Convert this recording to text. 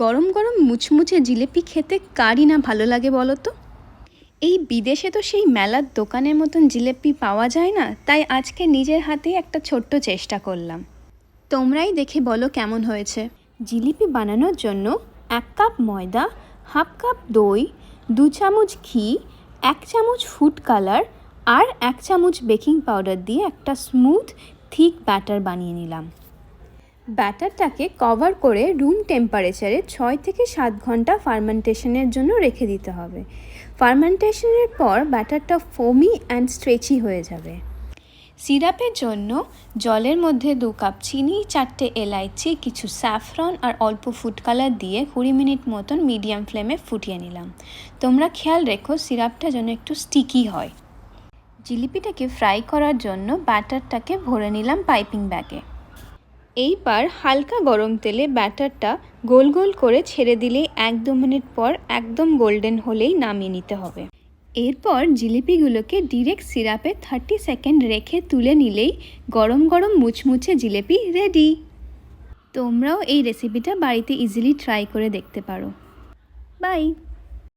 গরম গরম মুচমুচে জিলিপি খেতে কারই না ভালো লাগে বলো তো। এই বিদেশে তো সেই মেলার দোকানের মতন জিলিপি পাওয়া যায় না, তাই আজকে নিজের হাতে একটা ছোট্ট চেষ্টা করলাম। তোমরাই দেখে বলো কেমন হয়েছে। জিলিপি বানানোর জন্য 1 কাপ ময়দা, হাফ কাপ দই, 2 চামচ ঘি, 1 চামচ ফুড কালার আর 1 চামচ বেকিং পাউডার দিয়ে একটা স্মুথ থিক ব্যাটার বানিয়ে নিলাম। ব্যাটারটাকে কভার করে রুম টেম্পারেচারে 6 থেকে 7 ঘন্টা ফার্মেন্টেশনের জন্য রেখে দিতে হবে। ফার্মেন্টেশনের পর ব্যাটারটা ফোমি অ্যান্ড স্ট্রেচি হয়ে যাবে। সিরাপের জন্য জলের মধ্যে 2 কাপ চিনি, 4টে এলাইচি, কিছু স্যাফরন আর অল্প ফুড কালার দিয়ে 20 মিনিট মতন মিডিয়াম ফ্লেমে ফুটিয়ে নিলাম। তোমরা খেয়াল রেখো সিরাপটা যেন একটু স্টিকি হয়। জিলিপিটাকে ফ্রাই করার জন্য ব্যাটারটাকে ভরে নিলাম পাইপিং ব্যাগে। এইবার হালকা গরম তেলে ব্যাটারটা গোল গোল করে ছেড়ে দিলেই 1-2 মিনিট পর একদম গোল্ডেন হলেই নামিয়ে নিতে হবে। এরপর জিলিপিগুলোকে ডিরেক্ট সিরাপে 30 সেকেন্ড রেখে তুলে নিলেই গরম গরম মুচমুচে জিলিপি রেডি। তোমরাও এই রেসিপিটা বাড়িতে ইজিলি ট্রাই করে দেখতে পারো। বাই।